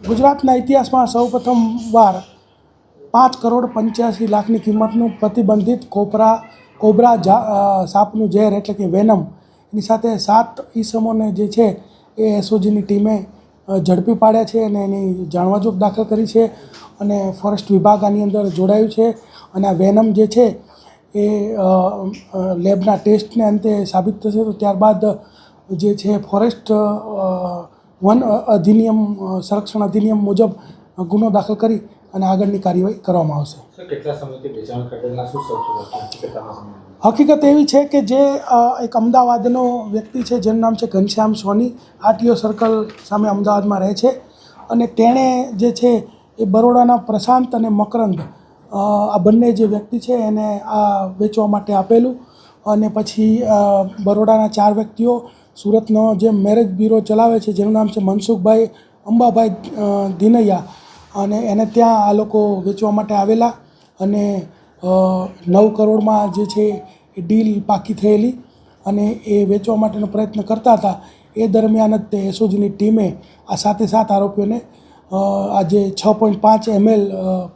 ગુજરાતના ઇતિહાસમાં સૌપ્રથમવાર 5 કરોડ 85 લાખની કિંમતનું પ્રતિબંધિત કોબરા સાપનું ઝેર એટલે કે વેનમ એની સાથે 7 ઈસમોને જે છે એ એસઓજીની ટીમે ઝડપી પાડ્યા છે અને એની જાણવાજોગ દાખલ કરી છે અને ફોરેસ્ટ વિભાગ આની અંદર જોડાયું છે અને આ વેનમ જે છે એ લેબના ટેસ્ટને અંતે સાબિત થશે તો ત્યારબાદ જે છે ફોરેસ્ટ વન અધિનિયમ સંરક્ષણ અધિનિયમ મુજબ ગુનો દાખલ કરી અને આગળની કાર્યવાહી કરવામાં આવશે. હકીકત એવી છે કે જે એક અમદાવાદનો વ્યક્તિ છે જેનું નામ છે ઘનશ્યામ સોની, આરટીઓ સર્કલ સામે અમદાવાદમાં રહે છે અને તેણે જે છે એ બરોડાના પ્રશાંત અને મકરંદ આ બંને જે વ્યક્તિ છે એને આ વેચવા માટે આપેલું અને પછી બરોડાના 4 વ્યક્તિઓ, સુરતનો જે મેરેજ બ્યુરો ચલાવે છે જેનું નામ છે મનસુખભાઈ અંબાભાઈ દિનૈયા અને એને ત્યાં આ લોકો વેચવા માટે આવેલા અને 9 કરોડમાં જે છે એ ડીલ પાકી થયેલી અને એ વેચવા માટેનો પ્રયત્ન કરતા હતા. એ દરમિયાન જ તે એસઓજીની ટીમે આ 7 આરોપીઓને આ જે 6.5 ml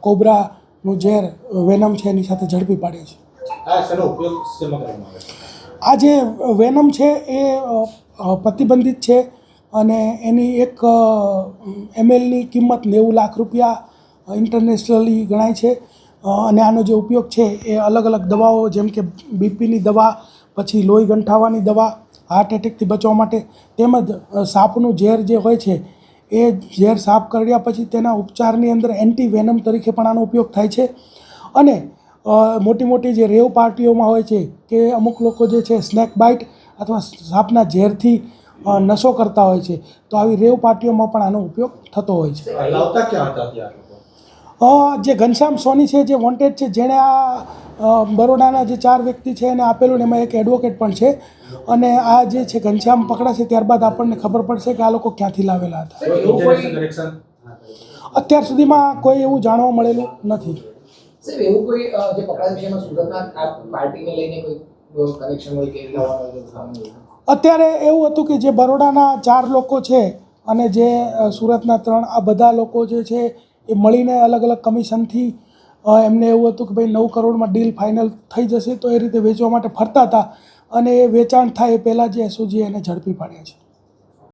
કોબરાનું ઝેર વેનમ છે એની સાથે ઝડપી પાડ્યા છે. આ જે વેનમ છે એ પ્રતિબંધિત છે અને એની 1 mlની કિંમત 90 લાખ રૂપિયા ઇન્ટરનેશનલી ગણાય છે અને આનો જે ઉપયોગ છે એ અલગ અલગ દવાઓ જેમ કે બીપીની દવા, પછી લોહી ગંઠાવાની દવા, હાર્ટ એટેકથી બચવા માટે તેમજ સાપનું ઝેર જે હોય છે એ ઝેર સાફ કર્યા પછી તેના ઉપચારની અંદર એન્ટી વેનમ તરીકે પણ આનો ઉપયોગ થાય છે અને મોટી જે રેવ પાર્ટીઓમાં હોય છે કે અમુક લોકો જે છે સ્નેક બાઇટ અથવા સાપના ઝેરથી નશો કરતા હોય છે તો આવી રેવ પાર્ટીઓમાં પણ આનો ઉપયોગ થતો હોય છે. જે ઘનશ્યામ સોની છે જે વોન્ટેડ છે જેણે આ બરોડાના જે 4 વ્યક્તિ છે એને આપેલું ને એમાં એક એડવોકેટ પણ છે અને આ જે છે ઘનશ્યામ પકડાશે ત્યારબાદ આપણને ખબર પડશે કે આ લોકો ક્યાંથી લાવેલા હતા. અત્યાર સુધીમાં કોઈ એવું જાણવા મળેલું નથી. અત્યારે એવું હતું કે જે બરોડાના 4 લોકો છે અને જે સુરતના 3 આ બધા લોકો જે છે એ મળીને અલગ અલગ કમિશનથી એમને એવું હતું કે ભાઈ 9 કરોડમાં ડીલ ફાઇનલ થઈ જશે તો એ રીતે વેચવા માટે ફરતા હતા અને એ વેચાણ થાય એ પહેલાં જે એસઓજીએ એને ઝડપી પાડ્યા છે.